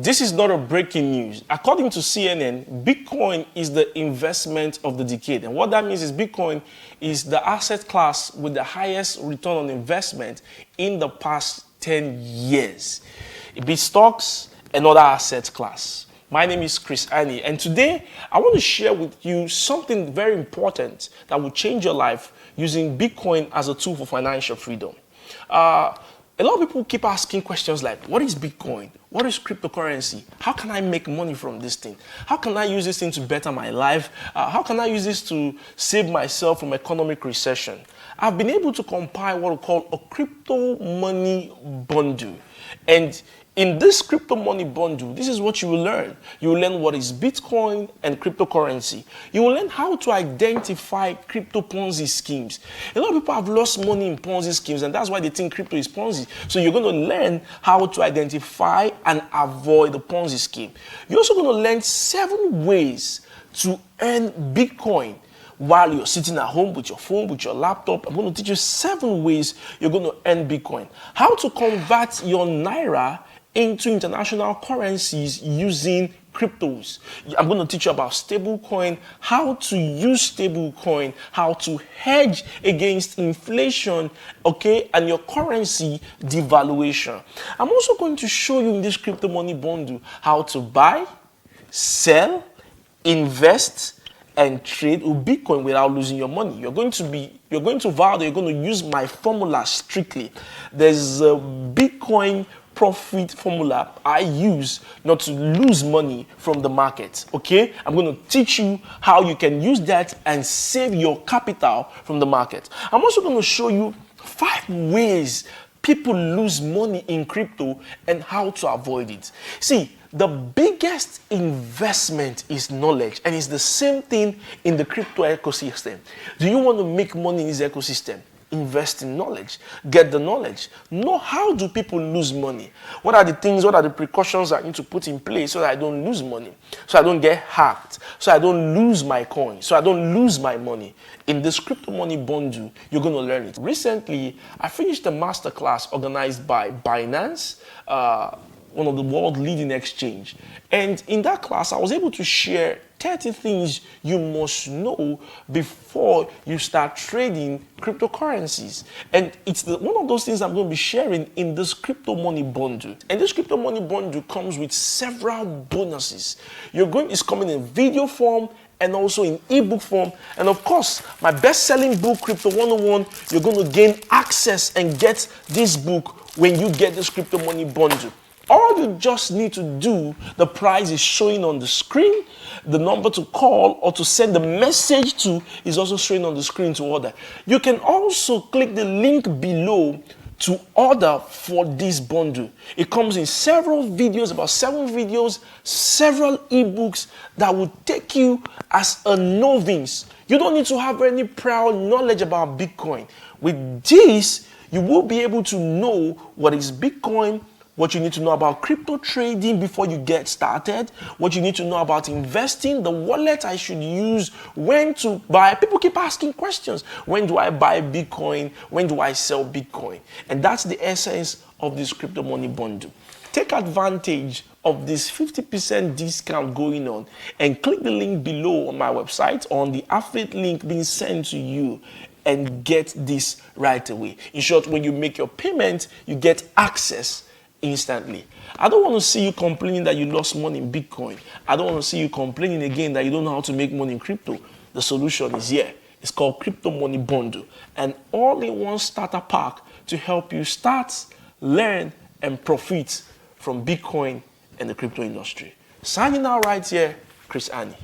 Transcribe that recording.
This is not a breaking news. According to CNN, Bitcoin is the investment of the decade. And what that means is Bitcoin is the asset class with the highest return on investment in the past 10 years. It beats stocks and other asset class. My name is Chris Annie, and today I want to share with you something very important that will change your life using Bitcoin as a tool for financial freedom. A lot of people keep asking questions like, what is Bitcoin? What is cryptocurrency? How can I make money from this thing? How can I use this thing to better my life? How can I use this to save myself from economic recession? I've been able to compile what we call a crypto money bundle. And in this crypto money bundle, this is what you will learn. You will learn what is Bitcoin and cryptocurrency. You will learn how to identify crypto Ponzi schemes. A lot of people have lost money in Ponzi schemes, and that's why they think crypto is Ponzi. So you're going to learn how to identify and avoid the Ponzi scheme. You're also going to learn 7 ways to earn Bitcoin while you're sitting at home with your phone, with your laptop. I'm going to teach you 7 ways you're going to earn Bitcoin. How to convert your Naira into international currencies using cryptos. I'm going to teach you about stablecoin, how to use stablecoin, how to hedge against inflation, okay, and your currency devaluation. I'm also going to show you in this crypto money bundle how to buy, sell, invest, and trade with Bitcoin without losing your money. You're going to vow that you're going to use my formula strictly. There's a Bitcoin profit formula I use not to lose money from the market. Okay, I'm going to teach you how you can use that and save your capital from the market. I'm also going to show you 5 ways people lose money in crypto and how to avoid it. See, the biggest investment is knowledge, and it's the same thing in the crypto ecosystem. Do you want to make money in this ecosystem? Invest in knowledge. Get the knowledge. Know how do people lose money. What are the things, what are the precautions I need to put in place so that I don't lose money, so I don't get hacked, so I don't lose my coin, so I don't lose my money. In this crypto money bundle, you're going to learn it. Recently, I finished a masterclass organized by Binance, one of the world leading exchange. And in that class, I was able to share 30 things you must know before you start trading cryptocurrencies. And it's one of those things I'm going to be sharing in this crypto money bundle. And this crypto money bundle comes with several bonuses. It's coming in video form and also in ebook form. And of course, my best-selling book, Crypto 101, you're going to gain access and get this book when you get this crypto money bundle. All you just need to do, the price is showing on the screen. The number to call or to send the message to is also showing on the screen to order. You can also click the link below to order for this bundle. It comes in several videos, about 7 videos, several ebooks that will take you as a novice. You don't need to have any prior knowledge about Bitcoin. With this, you will be able to know what is Bitcoin, what you need to know about crypto trading before you get started, what you need to know about investing, the wallet I should use, when to buy. People keep asking questions. When do I buy Bitcoin? When do I sell Bitcoin? And that's the essence of this crypto money bundle. Take advantage of this 50% discount going on and click the link below on my website or on the affiliate link being sent to you and get this right away. In short, when you make your payment, you get access instantly. I don't want to see you complaining that you lost money in Bitcoin. I don't want to see you complaining again that you don't know how to make money in crypto. The solution is here. It's called Crypto Money Bundle, an all-in-one starter pack to help you start, learn, and profit from Bitcoin and the crypto industry. Signing out right here, Chris Annie.